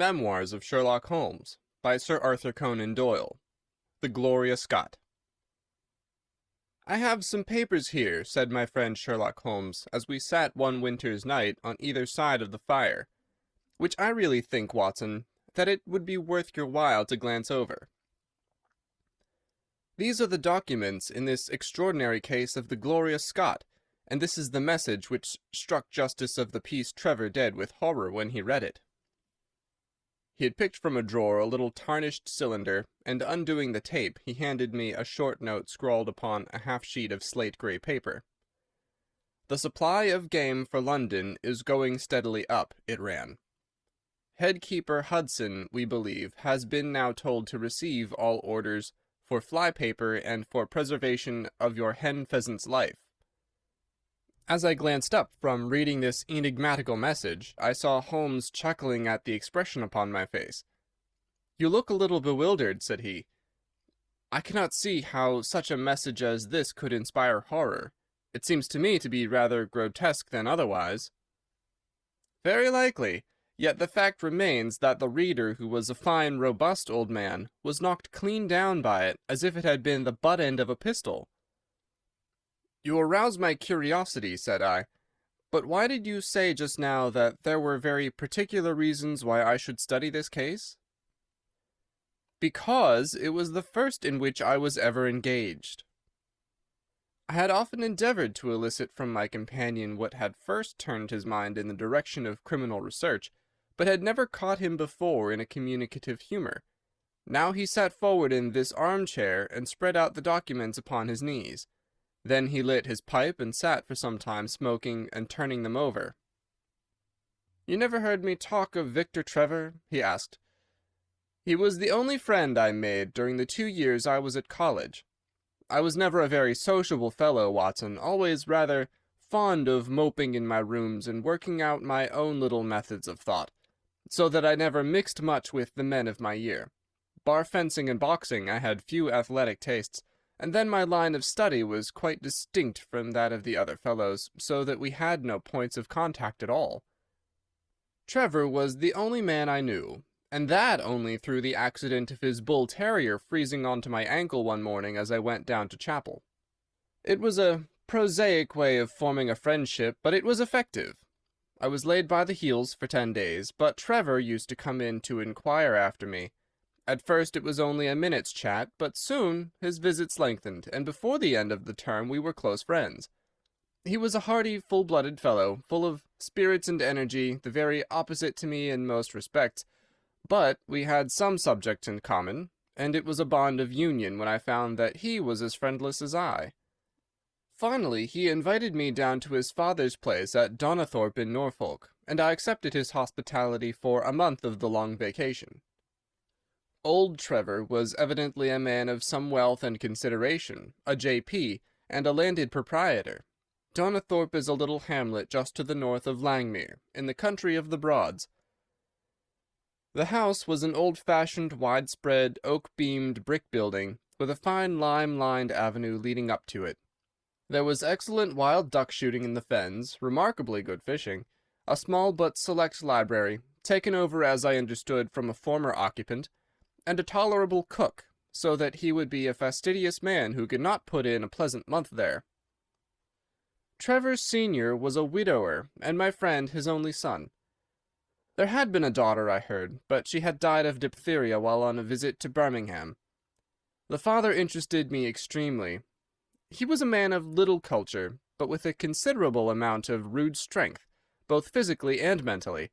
Memoirs of Sherlock Holmes, by Sir Arthur Conan Doyle. The Gloria Scott. "I have some papers here," said my friend Sherlock Holmes, as we sat one winter's night on either side of the fire, "which I really think, Watson, that it would be worth your while to glance over. These are the documents in this extraordinary case of the Gloria Scott, and this is the message which struck Justice of the Peace Trevor dead with horror when he read it." He had picked from a drawer a little tarnished cylinder, and undoing the tape, he handed me a short note scrawled upon a half-sheet of slate-grey paper. "The supply of game for London is going steadily up," it ran. "Head-keeper Hudson, we believe, has been now told to receive all orders for fly-paper and for preservation of your hen-pheasant's life." As I glanced up from reading this enigmatical message, I saw Holmes chuckling at the expression upon my face. "You look a little bewildered," said he. "I cannot see how such a message as this could inspire horror. It seems to me to be rather grotesque than otherwise." "Very likely. Yet the fact remains that the reader, who was a fine, robust old man, was knocked clean down by it, as if it had been the butt end of a pistol." "You arouse my curiosity," said I. "But why did you say just now that there were very particular reasons why I should study this case?" "Because it was the first in which I was ever engaged." I had often endeavored to elicit from my companion what had first turned his mind in the direction of criminal research, but had never caught him before in a communicative humor. Now he sat forward in this armchair and spread out the documents upon his knees. Then he lit his pipe and sat for some time smoking and turning them over. "You never heard me talk of Victor Trevor?" he asked. "He was the only friend I made during the 2 years I was at college. I was never a very sociable fellow, Watson, always rather fond of moping in my rooms and working out my own little methods of thought, so that I never mixed much with the men of my year. Bar fencing and boxing, I had few athletic tastes, and then my line of study was quite distinct from that of the other fellows, so that we had no points of contact at all. Trevor was the only man I knew, and that only through the accident of his bull terrier freezing onto my ankle one morning as I went down to chapel. It was a prosaic way of forming a friendship, but it was effective. I was laid by the heels for 10 days, but Trevor used to come in to inquire after me. At first it was only a minute's chat, but soon his visits lengthened, and before the end of the term we were close friends. He was a hearty, full-blooded fellow, full of spirits and energy, the very opposite to me in most respects, but we had some subjects in common, and it was a bond of union when I found that he was as friendless as I. Finally he invited me down to his father's place at Donnithorpe in Norfolk, and I accepted his hospitality for a month of the long vacation. Old Trevor was evidently a man of some wealth and consideration, a J.P., and a landed proprietor. Donnithorpe is a little hamlet just to the north of Langmere, in the country of the Broads. The house was an old-fashioned, widespread, oak-beamed brick building, with a fine lime-lined avenue leading up to it. There was excellent wild duck shooting in the fens, remarkably good fishing, a small but select library, taken over as I understood from a former occupant, and a tolerable cook, so that he would be a fastidious man who could not put in a pleasant month there. Trevor senior was a widower, and my friend his only son. There had been a daughter, I heard, but she had died of diphtheria while on a visit to Birmingham. The father interested me extremely. He was a man of little culture, but with a considerable amount of rude strength, both physically and mentally.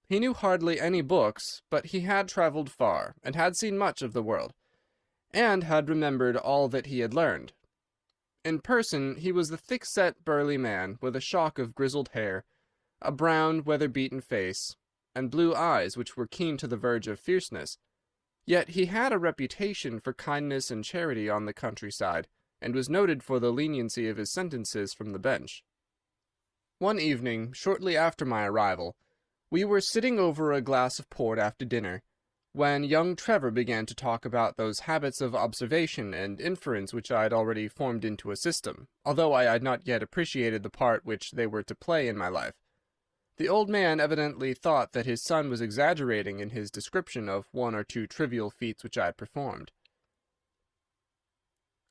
He knew hardly any books, but he had travelled far, and had seen much of the world, and had remembered all that he had learned. In person he was a thick-set, burly man, with a shock of grizzled hair, a brown, weather-beaten face, and blue eyes which were keen to the verge of fierceness. Yet he had a reputation for kindness and charity on the countryside, and was noted for the leniency of his sentences from the bench. One evening, shortly after my arrival, we were sitting over a glass of port after dinner, when young Trevor began to talk about those habits of observation and inference which I had already formed into a system, although I had not yet appreciated the part which they were to play in my life. The old man evidently thought that his son was exaggerating in his description of one or two trivial feats which I had performed.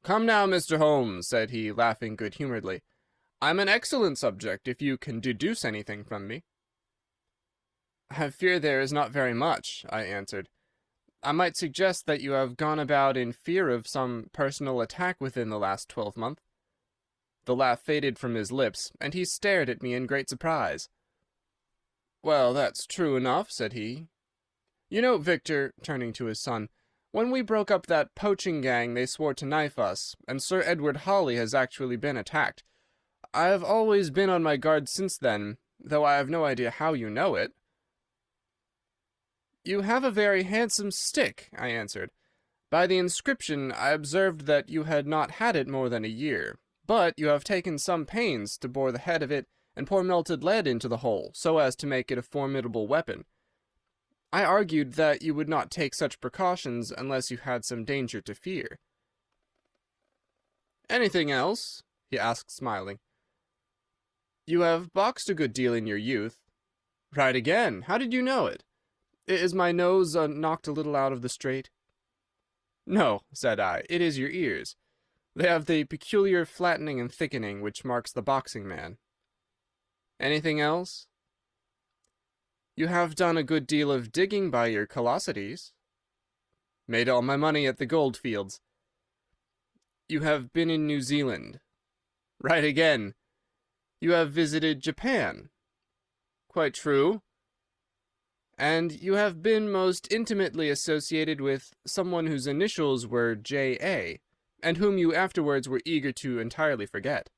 "Come now, Mr. Holmes," said he, laughing good-humoredly. "I'm an excellent subject, if you can deduce anything from me." "I fear there is not very much," I answered. "I might suggest that you have gone about in fear of some personal attack within the last 12-month." The laugh faded from his lips, and he stared at me in great surprise. "Well, that's true enough," said he. "You know, Victor," turning to his son, "when we broke up that poaching gang they swore to knife us, and Sir Edward Hawley has actually been attacked. I have always been on my guard since then, though I have no idea how you know it." "You have a very handsome stick," I answered. "By the inscription I observed that you had not had it more than a year, but you have taken some pains to bore the head of it and pour melted lead into the hole, so as to make it a formidable weapon. I argued that you would not take such precautions unless you had some danger to fear." "Anything else?" he asked, smiling. "You have boxed a good deal in your youth." "Right again. How did you know it? Is my nose knocked a little out of the straight?" "No," said I, "it is your ears. They have the peculiar flattening and thickening which marks the boxing man." "Anything else?" "You have done a good deal of digging by your callosities." "Made all my money at the gold fields." "You have been in New Zealand." "Right again." "You have visited Japan." "Quite true." "And you have been most intimately associated with someone whose initials were J.A., and whom you afterwards were eager to entirely forget."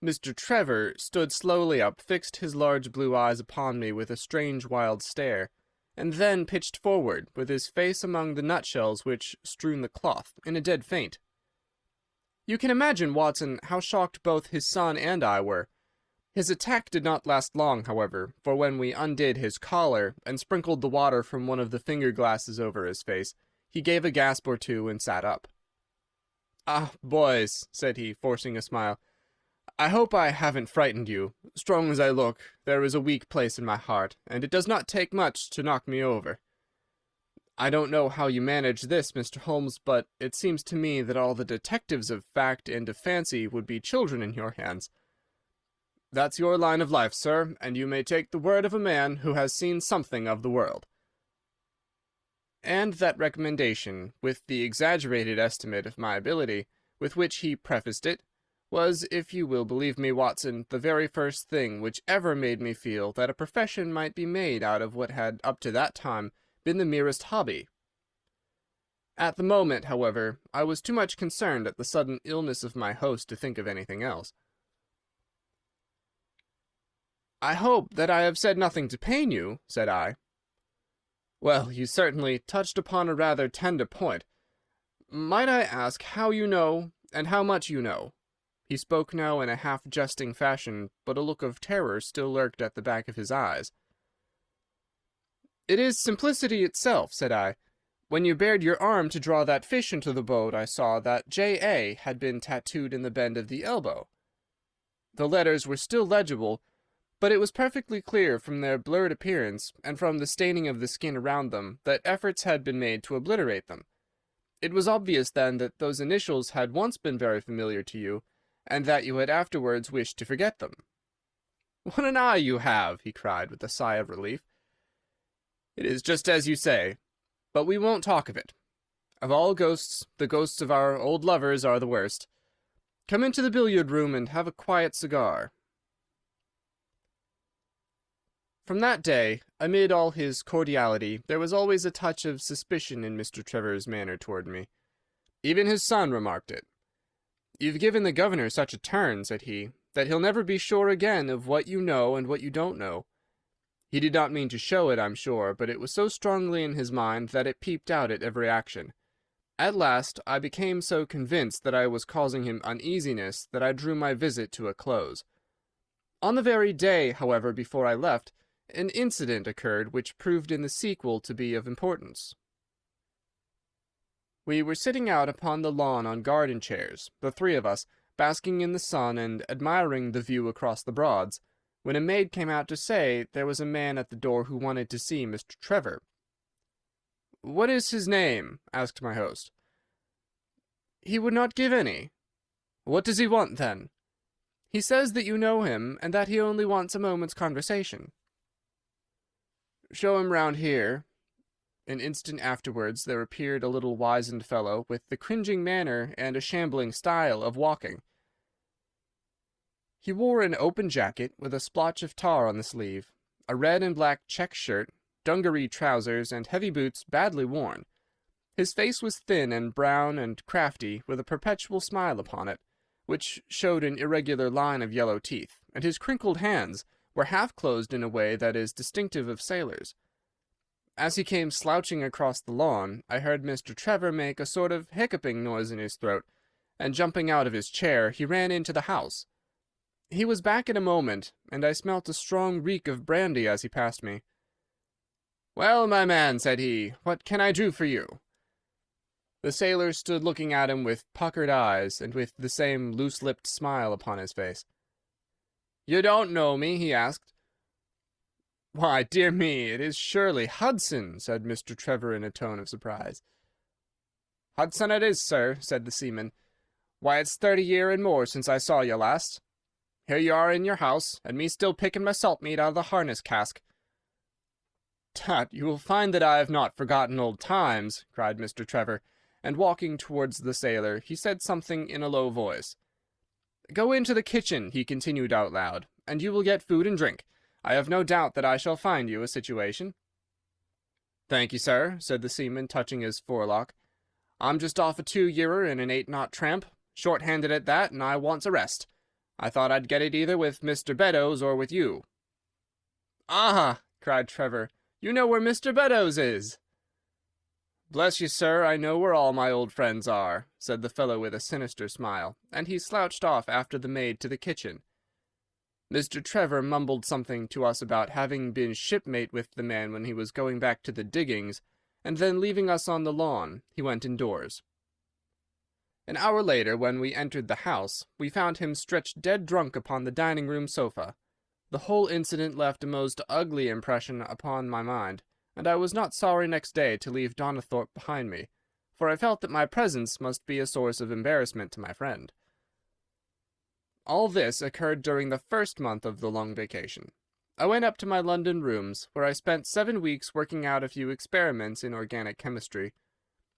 Mr. Trevor stood slowly up, fixed his large blue eyes upon me with a strange wild stare, and then pitched forward, with his face among the nutshells which strewn the cloth, in a dead faint. You can imagine, Watson, how shocked both his son and I were. His attack did not last long, however, for when we undid his collar and sprinkled the water from one of the finger-glasses over his face, he gave a gasp or two and sat up. "Ah, boys," said he, forcing a smile, "I hope I haven't frightened you. Strong as I look, there is a weak place in my heart, and it does not take much to knock me over. I don't know how you manage this, Mr. Holmes, but it seems to me that all the detectives of fact and of fancy would be children in your hands. That's your line of life, sir, and you may take the word of a man who has seen something of the world." And that recommendation, with the exaggerated estimate of my ability with which he prefaced it, was, if you will believe me, Watson, the very first thing which ever made me feel that a profession might be made out of what had up to that time been the merest hobby. At the moment, however, I was too much concerned at the sudden illness of my host to think of anything else. "I hope that I have said nothing to pain you," said I. "Well, you certainly touched upon a rather tender point. Might I ask how you know, and how much you know?" He spoke now in a half-jesting fashion, but a look of terror still lurked at the back of his eyes. "It is simplicity itself," said I. "When you bared your arm to draw that fish into the boat, I saw that J.A. had been tattooed in the bend of the elbow. The letters were still legible, but it was perfectly clear from their blurred appearance and from the staining of the skin around them that efforts had been made to obliterate them. It was obvious then that those initials had once been very familiar to you, and that you had afterwards wished to forget them." "What an eye you have!" he cried, with a sigh of relief. "It is just as you say. But we won't talk of it. Of all ghosts, the ghosts of our old lovers are the worst. Come into the billiard-room and have a quiet cigar." From that day, amid all his cordiality, there was always a touch of suspicion in Mr. Trevor's manner toward me. Even his son remarked it. "You've given the governor such a turn," said he, "that he'll never be sure again of what you know and what you don't know." He did not mean to show it, I'm sure, but it was so strongly in his mind that it peeped out at every action. At last I became so convinced that I was causing him uneasiness that I drew my visit to a close. On the very day, however, before I left, an incident occurred which proved in the sequel to be of importance. We were sitting out upon the lawn on garden chairs, the three of us, basking in the sun and admiring the view across the Broads, when a maid came out to say there was a man at the door who wanted to see Mr. Trevor. "What is his name?" asked my host. "He would not give any." "What does he want, then?" "He says that you know him, and that he only wants a moment's conversation." "Show him round here." An instant afterwards there appeared a little wizened fellow with the cringing manner and a shambling style of walking. He wore an open jacket with a splotch of tar on the sleeve, a red and black check shirt, dungaree trousers, and heavy boots badly worn. His face was thin and brown and crafty, with a perpetual smile upon it, which showed an irregular line of yellow teeth, and his crinkled hands were half closed in a way that is distinctive of sailors. As he came slouching across the lawn, I heard Mr. Trevor make a sort of hiccuping noise in his throat, and jumping out of his chair, he ran into the house. He was back in a moment, and I smelt a strong reek of brandy as he passed me. "Well, my man," said he, "what can I do for you?" The sailor stood looking at him with puckered eyes, and with the same loose-lipped smile upon his face. "You don't know me?" he asked. "Why, dear me, it is surely Hudson," said Mr. Trevor in a tone of surprise. "Hudson it is, sir," said the seaman. "Why, it's 30 year and more since I saw you last. Here you are in your house, and me still picking my salt meat out of the harness cask." "Tut, you will find that I have not forgotten old times," cried Mr. Trevor, and walking towards the sailor, he said something in a low voice. "Go into the kitchen," he continued out loud, "and you will get food and drink. I have no doubt that I shall find you a situation." "Thank you, sir," said the seaman, touching his forelock. "I'm just off a 2-yearer in an 8-knot tramp, short-handed at that, and I wants a rest. I thought I'd get it either with Mr. Beddoes or with you." "Ah!" cried Trevor, "you know where Mr. Beddoes is." "Bless you, sir, I know where all my old friends are," said the fellow with a sinister smile, and he slouched off after the maid to the kitchen. Mr. Trevor mumbled something to us about having been shipmate with the man when he was going back to the diggings, and then leaving us on the lawn, he went indoors. An hour later, when we entered the house, we found him stretched dead drunk upon the dining-room sofa. The whole incident left a most ugly impression upon my mind, and I was not sorry next day to leave Donnithorpe behind me, for I felt that my presence must be a source of embarrassment to my friend. All this occurred during the first month of the long vacation. I went up to my London rooms, where I spent 7 weeks working out a few experiments in organic chemistry.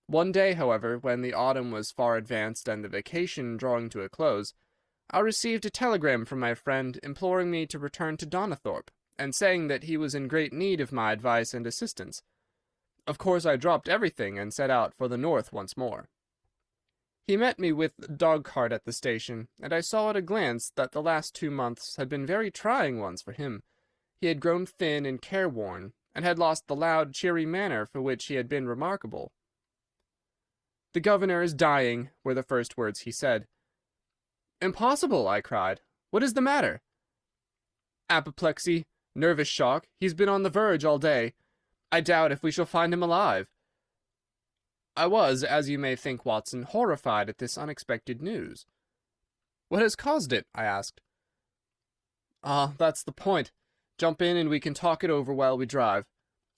One day, however, when the autumn was far advanced and the vacation drawing to a close, I received a telegram from my friend imploring me to return to Donnithorpe, and saying that he was in great need of my advice and assistance. Of course I dropped everything and set out for the north once more. He met me with the dog-cart at the station, and I saw at a glance that the last 2 months had been very trying ones for him. He had grown thin and careworn, and had lost the loud, cheery manner for which he had been remarkable. "The governor is dying," were the first words he said. "Impossible!" I cried. "What is the matter?" "Apoplexy, nervous shock. He's been on the verge all day. I doubt if we shall find him alive." I was, as you may think, Watson, horrified at this unexpected news. "What has caused it?" I asked. "Ah, that's the point. Jump in and we can talk it over while we drive.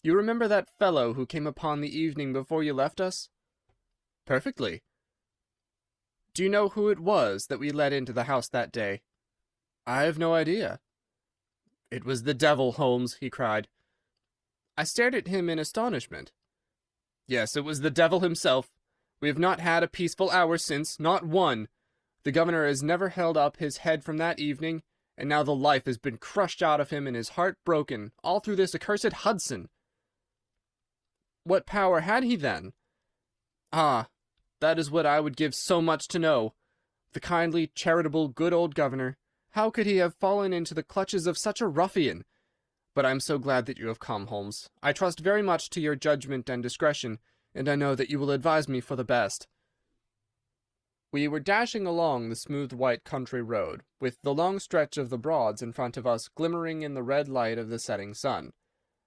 You remember that fellow who came upon the evening before you left us?" "Perfectly." "Do you know who it was that we let into the house that day?" "I have no idea." "It was the devil, Holmes," he cried. I stared at him in astonishment. "Yes, it was the devil himself. We have not had a peaceful hour since, not one. The governor has never held up his head from that evening, and now the life has been crushed out of him and his heart broken, all through this accursed Hudson." "What power had he, then?" "Ah, that is what I would give so much to know. The kindly, charitable, good old governor. How could he have fallen into the clutches of such a ruffian? But I am so glad that you have come, Holmes. I trust very much to your judgment and discretion, and I know that you will advise me for the best." We were dashing along the smooth white country road, with the long stretch of the Broads in front of us glimmering in the red light of the setting sun.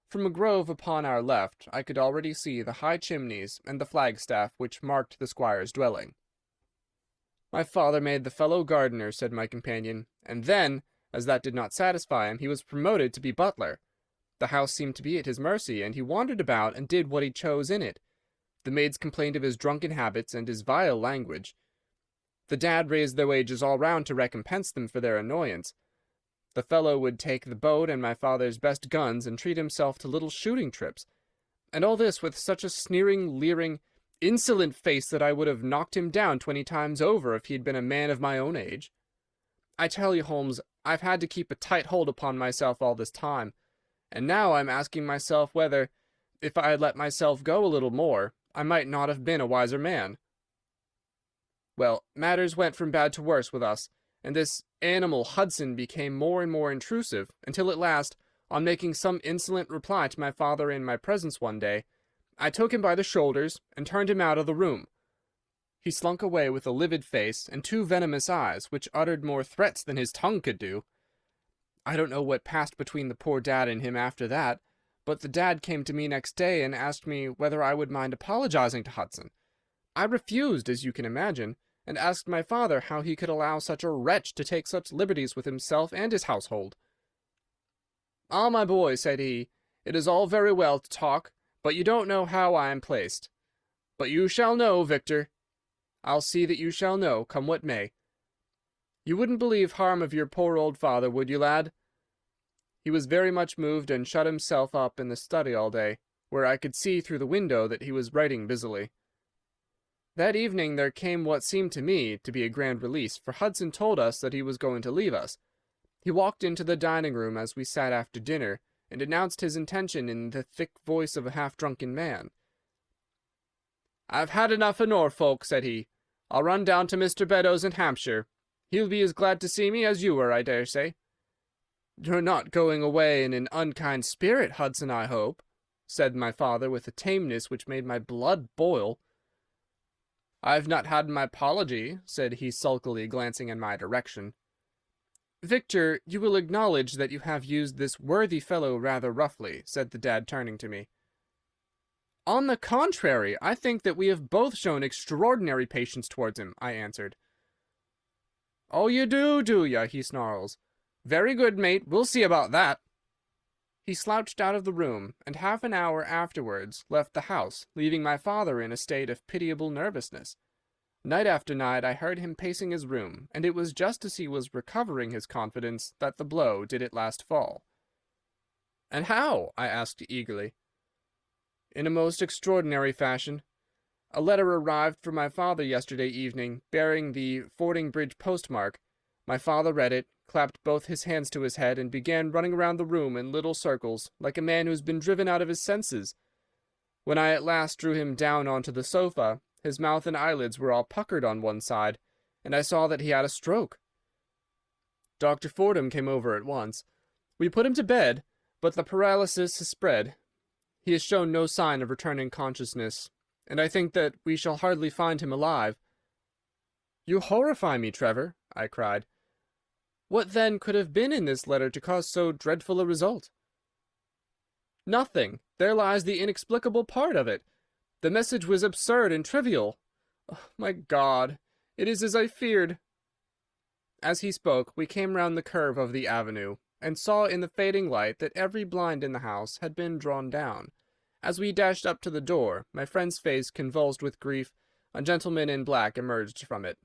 From a grove upon our left I could already see the high chimneys and the flagstaff which marked the squire's dwelling. "My father made the fellow gardener," said my companion, "and then, As that did not satisfy him, he was promoted to be butler. The house seemed to be at his mercy, and he wandered about and did what he chose in it. The maids complained of his drunken habits and his vile language. The dad raised their wages all round to recompense them for their annoyance. The fellow would take the boat and my father's best guns and treat himself to little shooting trips. And all this with such a sneering, leering, insolent face that I would have knocked him down 20 times over if he'd been a man of my own age. I tell you, Holmes, I've had to keep a tight hold upon myself all this time, and now I'm asking myself whether, if I had let myself go a little more, I might not have been a wiser man. Well, matters went from bad to worse with us, and this animal Hudson became more and more intrusive, until at last, on making some insolent reply to my father in my presence one day, I took him by the shoulders and turned him out of the room. He slunk away with a livid face and 2 venomous eyes, which uttered more threats than his tongue could do. I don't know what passed between the poor dad and him after that, but the dad came to me next day and asked me whether I would mind apologizing to Hudson. I refused, as you can imagine, and asked my father how he could allow such a wretch to take such liberties with himself and his household. "Ah, my boy," said he, "it is all very well to talk, but you don't know how I am placed. But you shall know, Victor. I'll see that you shall know, come what may. You wouldn't believe harm of your poor old father, would you, lad?" He was very much moved, and shut himself up in the study all day, where I could see through the window that he was writing busily. That evening there came what seemed to me to be a grand release, for Hudson told us that he was going to leave us. He walked into the dining-room as we sat after dinner, and announced his intention in the thick voice of a half-drunken man. "I've had enough of Norfolk," said he. "I'll run down to Mr. Beddoes in Hampshire. He'll be as glad to see me as you were, I dare say." "You're not going away in an unkind spirit, Hudson, I hope," said my father with a tameness which made my blood boil. "I've not had my apology," said he sulkily, glancing in my direction. "Victor, you will acknowledge that you have used this worthy fellow rather roughly," said the dad, turning to me. "On the contrary, I think that we have both shown extraordinary patience towards him," I answered. "Oh, you do ya?" he snarls. "Very good, mate, we'll see about that." He slouched out of the room, and half an hour afterwards left the house, leaving my father in a state of pitiable nervousness. Night after night I heard him pacing his room, and it was just as he was recovering his confidence that the blow did at last fall. "And how?" I asked eagerly. "In a most extraordinary fashion. A letter arrived for my father yesterday evening, bearing the Fordingbridge postmark. My father read it, clapped both his hands to his head, and began running round the room in little circles, like a man who has been driven out of his senses. When I at last drew him down onto the sofa, his mouth and eyelids were all puckered on one side, and I saw that he had a stroke. Dr. Fordham came over at once. We put him to bed, but the paralysis has spread. He has shown no sign of returning consciousness, and I think that we shall hardly find him alive." "You horrify me, Trevor," I cried. "What then could have been in this letter to cause so dreadful a result?" "Nothing. There lies the inexplicable part of it. The message was absurd and trivial. Oh, my God, it is as I feared." As he spoke, we came round the curve of the avenue, and saw in the fading light that every blind in the house had been drawn down. As we dashed up to the door, my friend's face convulsed with grief, a gentleman in black emerged from it.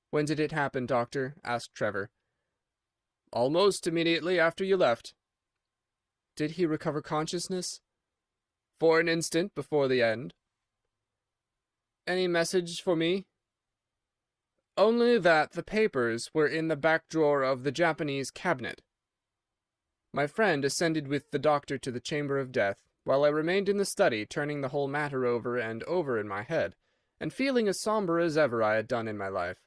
"When did it happen, doctor?" asked Trevor. "Almost immediately after you left." "Did he recover consciousness?" "For an instant before the end." "Any message for me?" "Only that the papers were in the back drawer of the Japanese cabinet." My friend ascended with the doctor to the chamber of death, while I remained in the study, turning the whole matter over and over in my head, and feeling as sombre as ever I had done in my life.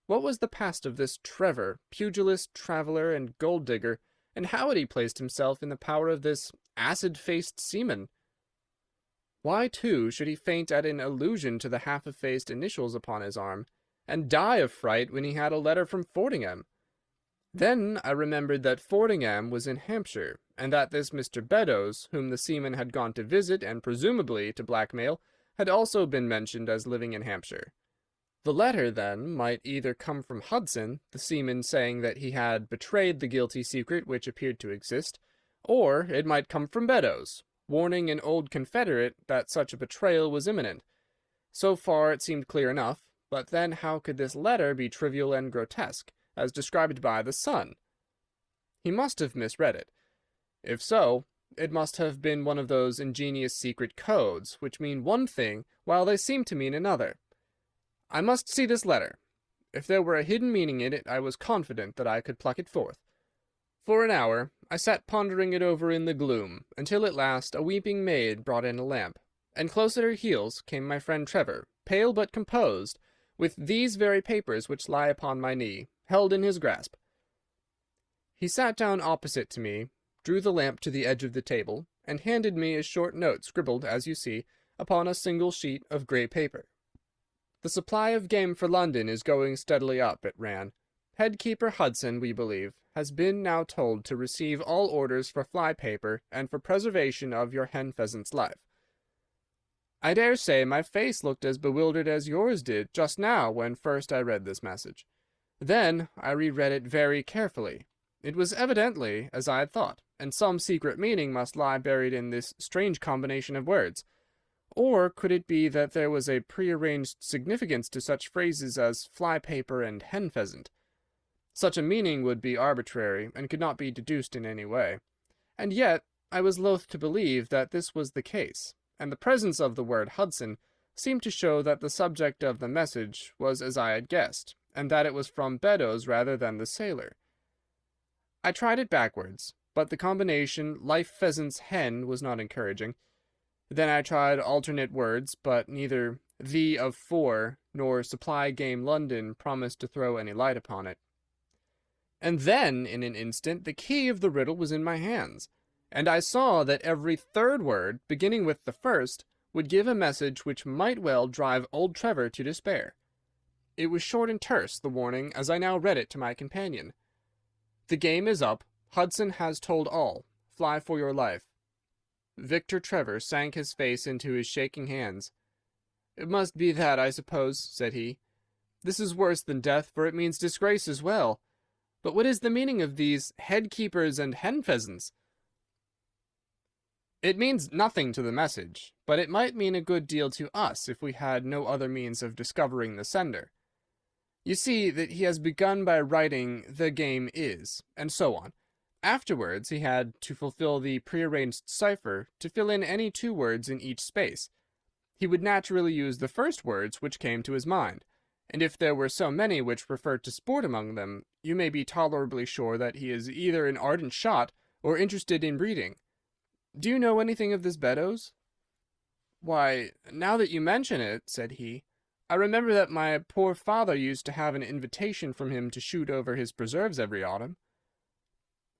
What was the past of this Trevor, pugilist, traveller, and gold-digger, and how had he placed himself in the power of this acid-faced seaman? Why, too, should he faint at an allusion to the half-effaced initials upon his arm, and die of fright when he had a letter from Fordingham? Then I remembered that Fordingham was in Hampshire, and that this Mr. Beddoes, whom the seaman had gone to visit and presumably to blackmail, had also been mentioned as living in Hampshire. The letter, then, might either come from Hudson, the seaman saying that he had betrayed the guilty secret which appeared to exist, or it might come from Beddoes, warning an old confederate that such a betrayal was imminent. So far it seemed clear enough, but then how could this letter be trivial and grotesque, as described by the Sun? He must have misread it. If so, it must have been one of those ingenious secret codes, which mean one thing while they seem to mean another. I must see this letter. If there were a hidden meaning in it, I was confident that I could pluck it forth. For an hour I sat pondering it over in the gloom, until at last a weeping maid brought in a lamp, and close at her heels came my friend Trevor, pale but composed, with these very papers which lie upon my knee, held in his grasp. He sat down opposite to me, drew the lamp to the edge of the table, and handed me a short note scribbled, as you see, upon a single sheet of grey paper. The supply of game for London is going steadily up, it ran. Headkeeper Hudson, we believe, has been now told to receive all orders for fly paper and for preservation of your hen pheasant's life. I dare say my face looked as bewildered as yours did just now when first I read this message. Then I reread it very carefully. It was evidently as I had thought, and some secret meaning must lie buried in this strange combination of words. Or could it be that there was a prearranged significance to such phrases as fly paper and hen pheasant? Such a meaning would be arbitrary, and could not be deduced in any way. And yet I was loath to believe that this was the case, and the presence of the word Hudson seemed to show that the subject of the message was as I had guessed, and that it was from Beddoes rather than the sailor. I tried it backwards, but the combination life pheasant's hen was not encouraging. Then I tried alternate words, but neither the of for nor supply game London promised to throw any light upon it. And then, in an instant, the key of the riddle was in my hands, and I saw that every third word, beginning with the first, would give a message which might well drive old Trevor to despair. It was short and terse, the warning, as I now read it to my companion. The game is up. Hudson has told all. Fly for your life. Victor Trevor sank his face into his shaking hands. "It must be that, I suppose," said he. "This is worse than death, for it means disgrace as well. But what is the meaning of these head-keepers and hen-pheasants?" "It means nothing to the message, but it might mean a good deal to us if we had no other means of discovering the sender. You see that he has begun by writing 'the game is,' and so on. Afterwards he had, to fulfill the prearranged cipher, to fill in any two words in each space. He would naturally use the first words which came to his mind, and if there were so many which referred to sport among them, you may be tolerably sure that he is either an ardent shot or interested in breeding. Do you know anything of this Beddoes?" "Why, now that you mention it," said he, "I remember that my poor father used to have an invitation from him to shoot over his preserves every autumn."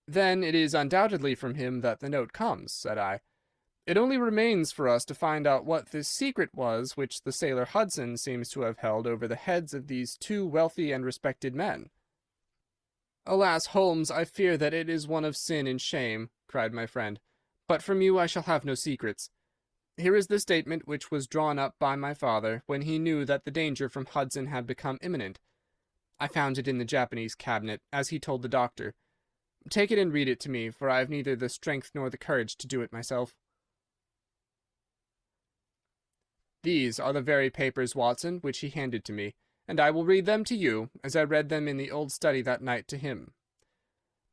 "Then it is undoubtedly from him that the note comes," said I. "It only remains for us to find out what this secret was which the sailor Hudson seems to have held over the heads of these two wealthy and respected men." "Alas, Holmes, I fear that it is one of sin and shame," cried my friend. "But from you I shall have no secrets. Here is the statement which was drawn up by my father when he knew that the danger from Hudson had become imminent. I found it in the Japanese cabinet, as he told the doctor. Take it and read it to me, for I have neither the strength nor the courage to do it myself." "These are the very papers, Watson, which he handed to me, and I will read them to you, as I read them in the old study that night to him.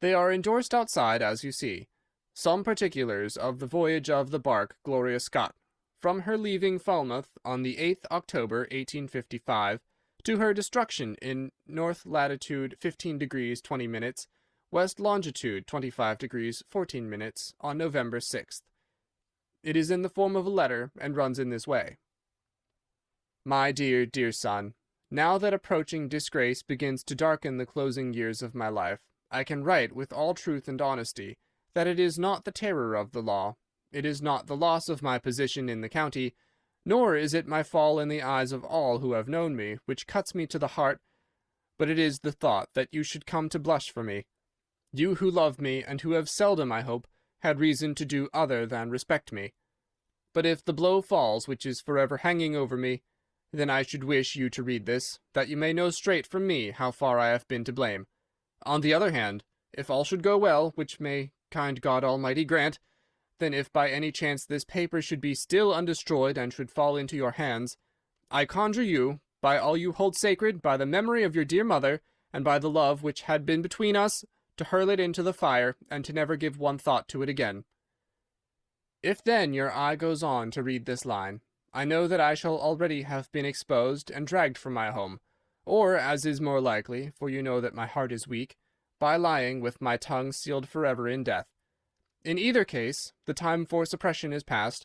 They are endorsed outside, as you see. Some particulars of the voyage of the bark Gloria Scott, from her leaving Falmouth on the 8th October, 1855, to her destruction in north latitude 15 degrees 20 minutes, west longitude 25 degrees 14 minutes, on November 6th. It is in the form of a letter, and runs in this way. My dear, dear son, now that approaching disgrace begins to darken the closing years of my life, I can write with all truth and honesty that it is not the terror of the law, it is not the loss of my position in the county, nor is it my fall in the eyes of all who have known me, which cuts me to the heart, but it is the thought that you should come to blush for me. You who love me, and who have seldom, I hope, had reason to do other than respect me. But if the blow falls which is forever hanging over me, Then I should wish you to read this, that you may know straight from me how far I have been to blame. On the other hand, if all should go well, which may kind God Almighty grant, then if by any chance this paper should be still undestroyed and should fall into your hands, I conjure you, by all you hold sacred, by the memory of your dear mother, and by the love which had been between us, to hurl it into the fire, and to never give one thought to it again. If then your eye goes on to read this line, I know that I shall already have been exposed and dragged from my home, or, as is more likely, for you know that my heart is weak, by lying with my tongue sealed forever in death. In either case, the time for suppression is past,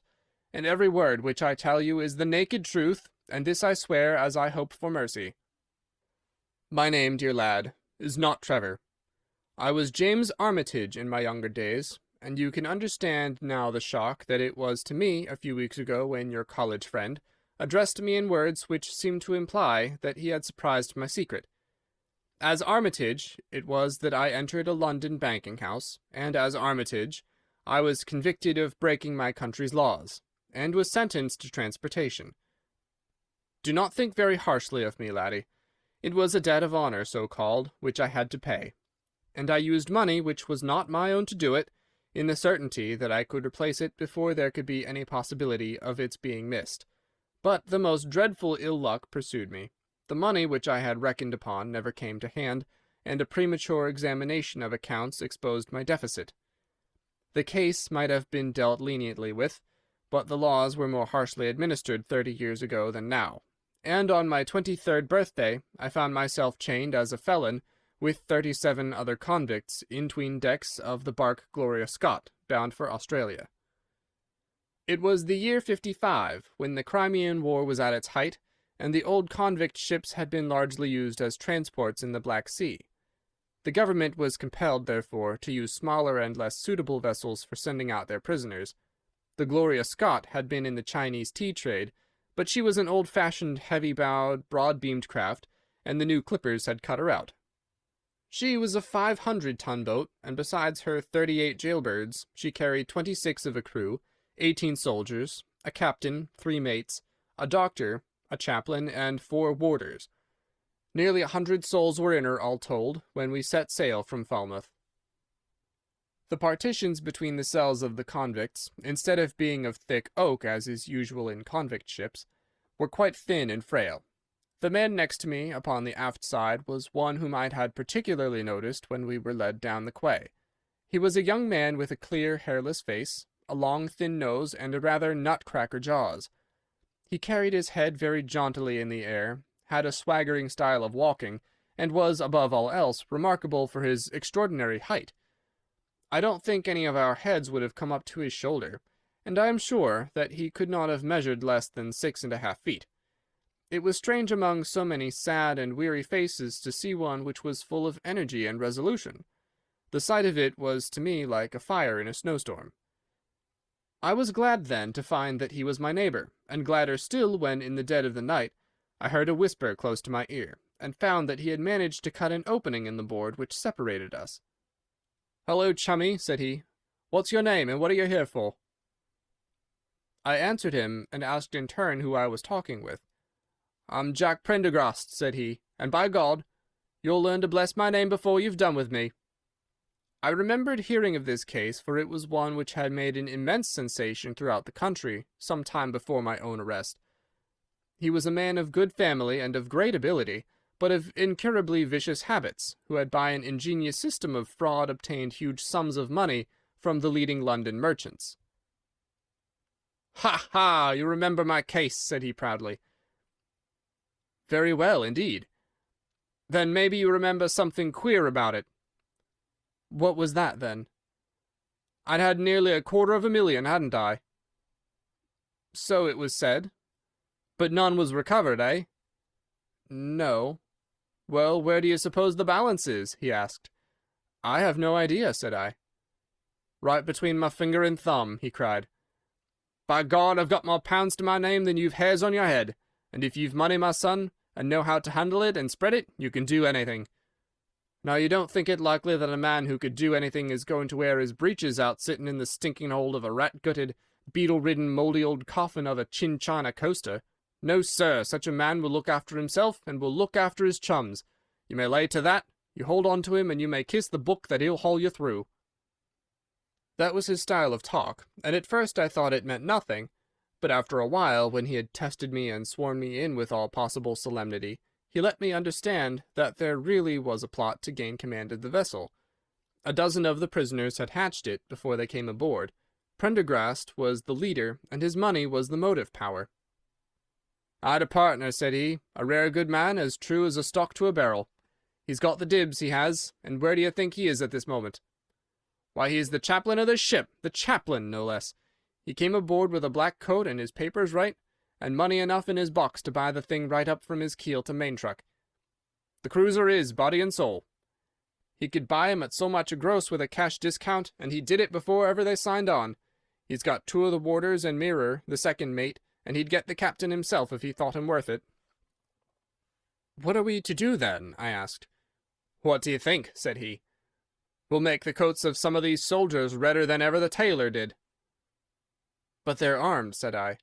and every word which I tell you is the naked truth, and this I swear as I hope for mercy. My name, dear lad, is not Trevor. I was James Armitage in my younger days, and you can understand now the shock that it was to me a few weeks ago when your college friend addressed me in words which seemed to imply that he had surprised my secret. As Armitage, it was that I entered a London banking-house, and as Armitage, I was convicted of breaking my country's laws, and was sentenced to transportation. Do not think very harshly of me, laddie. It was a debt of honor, so-called, which I had to pay, and I used money which was not my own to do it, in the certainty that I could replace it before there could be any possibility of its being missed. But the most dreadful ill luck pursued me. The money which I had reckoned upon never came to hand, and a premature examination of accounts exposed my deficit. The case might have been dealt leniently with, but the laws were more harshly administered 30 years ago than now, and on my 23rd birthday I found myself chained as a felon with 37 other convicts in 'tween decks of the bark Gloria Scott, bound for Australia. It was the year 55, when the Crimean War was at its height, and the old convict ships had been largely used as transports in the Black Sea. The government was compelled, therefore, to use smaller and less suitable vessels for sending out their prisoners. The Gloria Scott had been in the Chinese tea trade, but she was an old-fashioned, heavy-bowed, broad-beamed craft, and the new clippers had cut her out. She was a 500-ton boat, and besides her 38 jailbirds, she carried 26 of a crew, 18 soldiers, a captain, 3 mates, a doctor, a chaplain, and 4 warders. Nearly 100 souls were in her, all told, when we set sail from Falmouth. The partitions between the cells of the convicts, instead of being of thick oak, as is usual in convict ships, were quite thin and frail. The man next to me upon the aft side was one whom I had particularly noticed when we were led down the quay. He was a young man with a clear, hairless face, a long, thin nose, and a rather nutcracker jaws. He carried his head very jauntily in the air, had a swaggering style of walking, and was, above all else, remarkable for his extraordinary height. I don't think any of our heads would have come up to his shoulder, and I am sure that he could not have measured less than 6½ feet. It was strange among so many sad and weary faces to see one which was full of energy and resolution. The sight of it was to me like a fire in a snowstorm. I was glad then to find that he was my neighbor, and gladder still when, in the dead of the night, I heard a whisper close to my ear, and found that he had managed to cut an opening in the board which separated us. "Hello, chummy," said he. "What's your name, and what are you here for?" I answered him, and asked in turn who I was talking with. "I'm Jack Prendergast," said he, "and by God, you'll learn to bless my name before you've done with me." I remembered hearing of this case, for it was one which had made an immense sensation throughout the country, some time before my own arrest. He was a man of good family and of great ability, but of incurably vicious habits, who had by an ingenious system of fraud obtained huge sums of money from the leading London merchants. "Ha, ha! You remember my case," said he proudly. "Very well, indeed." "Then maybe you remember something queer about it." "What was that, then?" "I'd had nearly $250,000, hadn't I?" "So it was said." "But none was recovered, eh?" "No." "Well, where do you suppose the balance is?" he asked. "I have no idea," said I. "Right between my finger and thumb," he cried. "By God, I've got more pounds to my name than you've hairs on your head, and if you've money, my son, and know how to handle it and spread it, you can do anything. Now, you don't think it likely that a man who could do anything is going to wear his breeches out sitting in the stinking hold of a rat-gutted, beetle-ridden, mouldy old coffin of a chin-china coaster. No, sir, such a man will look after himself, and will look after his chums. You may lay to that. You hold on to him, and you may kiss the book that he'll haul you through." That was his style of talk, and at first I thought it meant nothing, but after a while, when he had tested me and sworn me in with all possible solemnity, he let me understand that there really was a plot to gain command of the vessel. A dozen of the prisoners had hatched it before they came aboard. Prendergast was the leader, and his money was the motive power. "I'd a partner," said he, "a rare good man, as true as a stock to a barrel. He's got the dibs, he has, and where do you think he is at this moment? Why, he is the chaplain of this ship, the chaplain, no less. He came aboard with a black coat and his papers right, and money enough in his box to buy the thing right up from his keel to main truck. The cruiser is, body and soul. He could buy him at so much a gross with a cash discount, and he did it before ever they signed on. He's got 2 of the warders and Mirror, the second mate, and he'd get the captain himself if he thought him worth it." "What are we to do, then?" I asked. "What do you think?" said he. "We'll make the coats of some of these soldiers redder than ever the tailor did." "But they're armed," said I.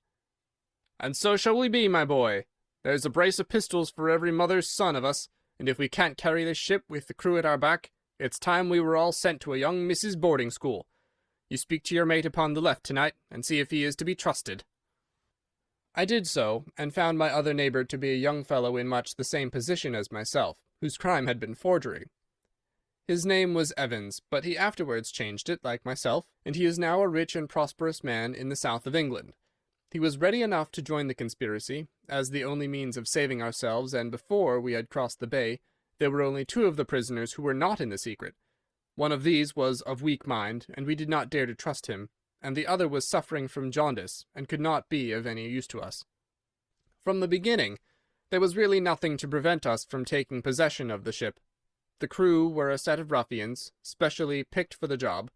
"And so shall we be, my boy. There's a brace of pistols for every mother's son of us, and if we can't carry this ship with the crew at our back, it's time we were all sent to a young Mrs. boarding school. You speak to your mate upon the left tonight, and see if he is to be trusted." I did so, and found my other neighbor to be a young fellow in much the same position as myself, whose crime had been forgery. His name was Evans, but he afterwards changed it, like myself, and he is now a rich and prosperous man in the south of England. He was ready enough to join the conspiracy, as the only means of saving ourselves, and before we had crossed the bay, there were only 2 of the prisoners who were not in the secret. One of these was of weak mind, and we did not dare to trust him, and the other was suffering from jaundice, and could not be of any use to us. From the beginning, there was really nothing to prevent us from taking possession of the ship. The crew were a set of ruffians, specially picked for the job.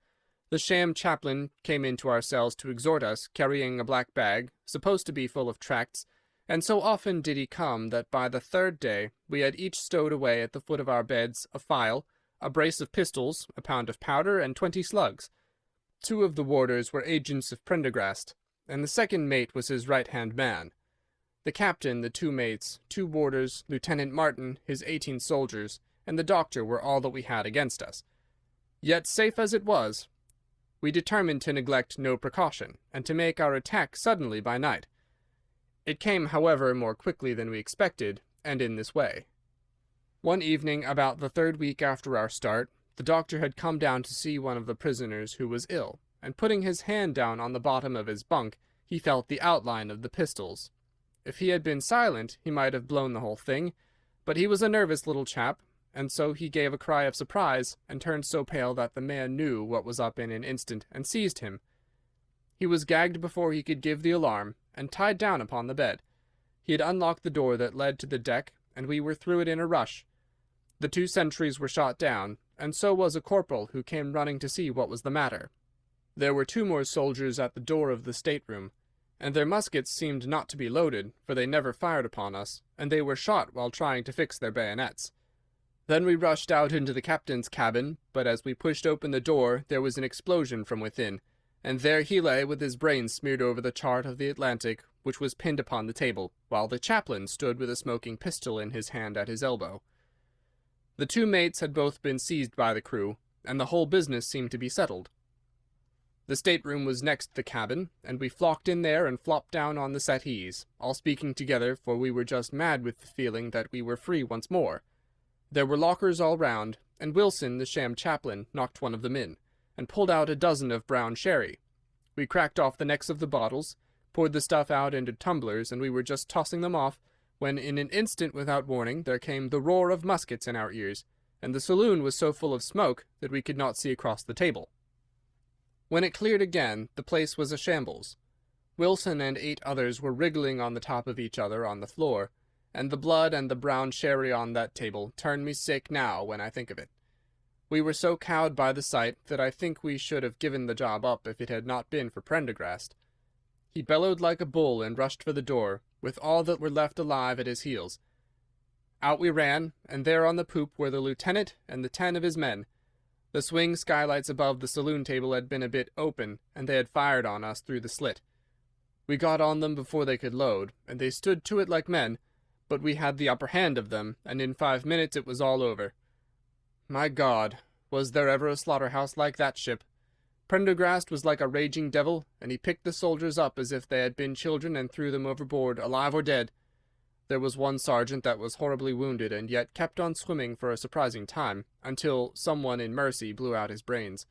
The sham chaplain came into our cells to exhort us, carrying a black bag, supposed to be full of tracts, and so often did he come that by the 3rd day we had each stowed away at the foot of our beds a file, a brace of pistols, a pound of powder, and 20 slugs. 2 of the warders were agents of Prendergast, and the second mate was his right-hand man. The captain, the 2 mates, 2 warders, Lieutenant Martin, his 18 soldiers, and the doctor were all that we had against us. Yet, safe as it was, we determined to neglect no precaution, and to make our attack suddenly by night. It came, however, more quickly than we expected, and in this way. One evening, about the 3rd week after our start, the doctor had come down to see one of the prisoners who was ill, and putting his hand down on the bottom of his bunk, he felt the outline of the pistols. If he had been silent, he might have blown the whole thing, but he was a nervous little chap, and so he gave a cry of surprise, and turned so pale that the man knew what was up in an instant, and seized him. He was gagged before he could give the alarm, and tied down upon the bed. He had unlocked the door that led to the deck, and we were through it in a rush. The 2 sentries were shot down, and so was a corporal who came running to see what was the matter. There were 2 more soldiers at the door of the stateroom, and their muskets seemed not to be loaded, for they never fired upon us, and they were shot while trying to fix their bayonets. Then we rushed out into the captain's cabin, but as we pushed open the door there was an explosion from within, and there he lay with his brains smeared over the chart of the Atlantic, which was pinned upon the table, while the chaplain stood with a smoking pistol in his hand at his elbow. The 2 mates had both been seized by the crew, and the whole business seemed to be settled. The stateroom was next the cabin, and we flocked in there and flopped down on the settees, all speaking together, for we were just mad with the feeling that we were free once more. There were lockers all round, and Wilson, the sham chaplain, knocked one of them in, and pulled out a dozen of brown sherry. We cracked off the necks of the bottles, poured the stuff out into tumblers, and we were just tossing them off, when in an instant without warning there came the roar of muskets in our ears, and the saloon was so full of smoke that we could not see across the table. When it cleared again, the place was a shambles. Wilson and 8 others were wriggling on the top of each other on the floor, and the blood and the brown sherry on that table turn me sick now when I think of it. We were so cowed by the sight that I think we should have given the job up if it had not been for Prendergast. He bellowed like a bull and rushed for the door, with all that were left alive at his heels. Out we ran, and there on the poop were the lieutenant and the 10 of his men. The swing skylights above the saloon table had been a bit open, and they had fired on us through the slit. We got on them before they could load, and they stood to it like men, but we had the upper hand of them, and in 5 minutes it was all over. My God, was there ever a slaughterhouse like that ship? Prendergast was like a raging devil, and he picked the soldiers up as if they had been children and threw them overboard, alive or dead. There was one sergeant that was horribly wounded, and yet kept on swimming for a surprising time, until someone in mercy blew out his brains.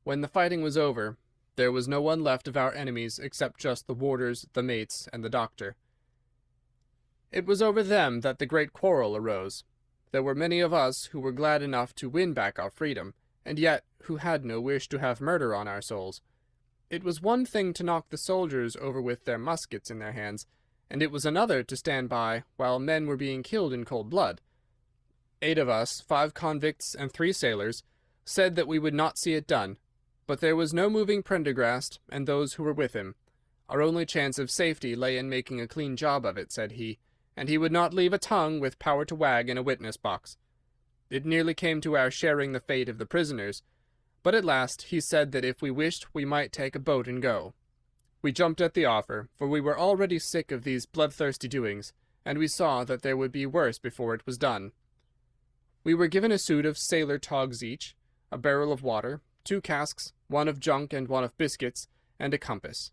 When the fighting was over, there was no one left of our enemies except just the warders, the mates, and the doctor. It was over them that the great quarrel arose. There were many of us who were glad enough to win back our freedom, and yet who had no wish to have murder on our souls. It was one thing to knock the soldiers over with their muskets in their hands, and it was another to stand by while men were being killed in cold blood. 8 of us, 5 convicts and 3 sailors, said that we would not see it done, but there was no moving Prendergast and those who were with him. Our only chance of safety lay in making a clean job of it, said he, and he would not leave a tongue with power to wag in a witness box. It nearly came to our sharing the fate of the prisoners, but at last he said that if we wished we might take a boat and go. We jumped at the offer, for we were already sick of these bloodthirsty doings, and we saw that there would be worse before it was done. We were given a suit of sailor togs each, a barrel of water, 2 casks, one of junk and one of biscuits, and a compass.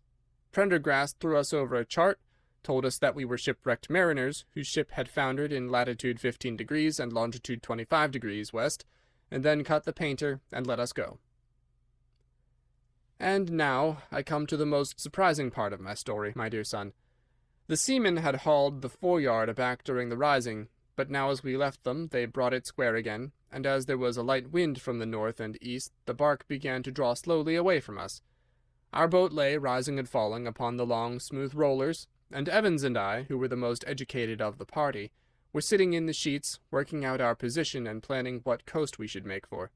Prendergast threw us over a chart, told us that we were shipwrecked mariners whose ship had foundered in latitude 15 degrees and longitude 25 degrees west, and then cut the painter and let us go. And now I come to the most surprising part of my story, my dear son. The seamen had hauled the foreyard aback during the rising, but now as we left them they brought it square again, and as there was a light wind from the north and east, the bark began to draw slowly away from us. Our boat lay rising and falling upon the long, smooth rollers, and Evans and I, who were the most educated of the party, were sitting in the sheets, working out our position and planning what coast we should make for.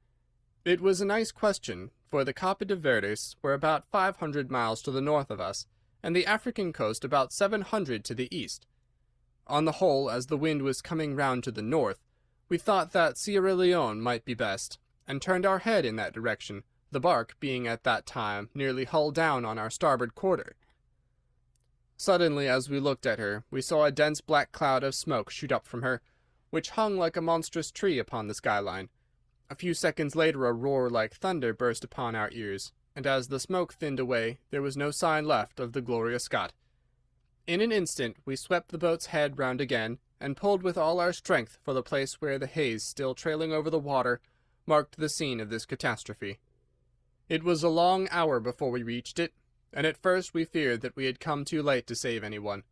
It was a nice question, for the Cape de Verdes were about 500 miles to the north of us, and the African coast about 700 to the east. On the whole, as the wind was coming round to the north, we thought that Sierra Leone might be best, and turned our head in that direction, the bark being at that time nearly hull down on our starboard quarter. Suddenly, as we looked at her, we saw a dense black cloud of smoke shoot up from her, which hung like a monstrous tree upon the skyline. A few seconds later a roar like thunder burst upon our ears, and as the smoke thinned away, there was no sign left of the Gloria Scott. In an instant we swept the boat's head round again, and pulled with all our strength for the place where the haze, still trailing over the water, marked the scene of this catastrophe. It was a long hour before we reached it, and at first we feared that we had come too late to save anyone.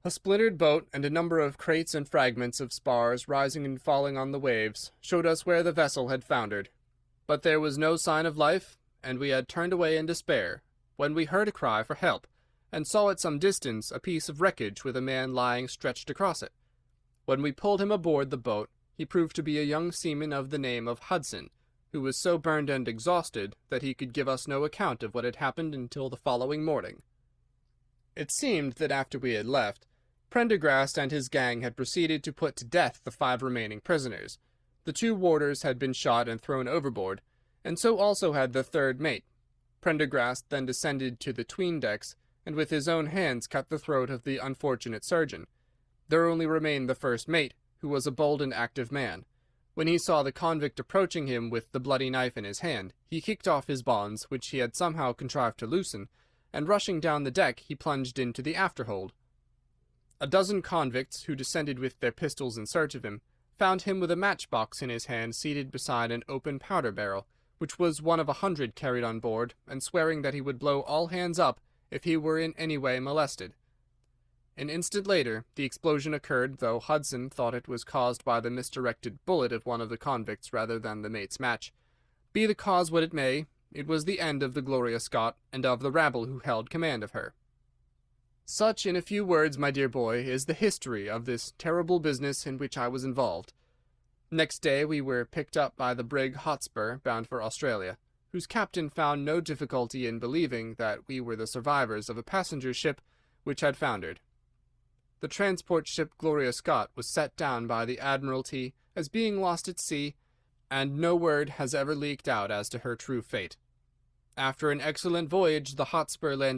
A splintered boat and a number of crates and fragments of spars rising and falling on the waves showed us where the vessel had foundered. But there was no sign of life, and we had turned away in despair, when we heard a cry for help, and saw at some distance a piece of wreckage with a man lying stretched across it. When we pulled him aboard the boat, he proved to be a young seaman of the name of Hudson, who was so burned and exhausted that he could give us no account of what had happened until the following morning. It seemed that after we had left, Prendergast and his gang had proceeded to put to death the 5 remaining prisoners. The 2 warders had been shot and thrown overboard, and so also had the 3rd mate. Prendergast then descended to the 'tween decks, and with his own hands cut the throat of the unfortunate surgeon. There only remained the 1st mate, who was a bold and active man. When he saw the convict approaching him with the bloody knife in his hand, he kicked off his bonds, which he had somehow contrived to loosen, and rushing down the deck he plunged into the afterhold. A dozen convicts, who descended with their pistols in search of him, found him with a matchbox in his hand seated beside an open powder barrel, which was one of 100 carried on board, and swearing that he would blow all hands up if he were in any way molested. An instant later the explosion occurred, though Hudson thought it was caused by the misdirected bullet of one of the convicts rather than the mate's match. Be the cause what it may, it was the end of the Gloria Scott and of the rabble who held command of her. Such, in a few words, my dear boy, is the history of this terrible business in which I was involved. Next day we were picked up by the brig Hotspur, bound for Australia, whose captain found no difficulty in believing that we were the survivors of a passenger ship which had foundered. The transport ship Gloria Scott was set down by the Admiralty as being lost at sea, and no word has ever leaked out as to her true fate. After an excellent voyage, the Hotspur landed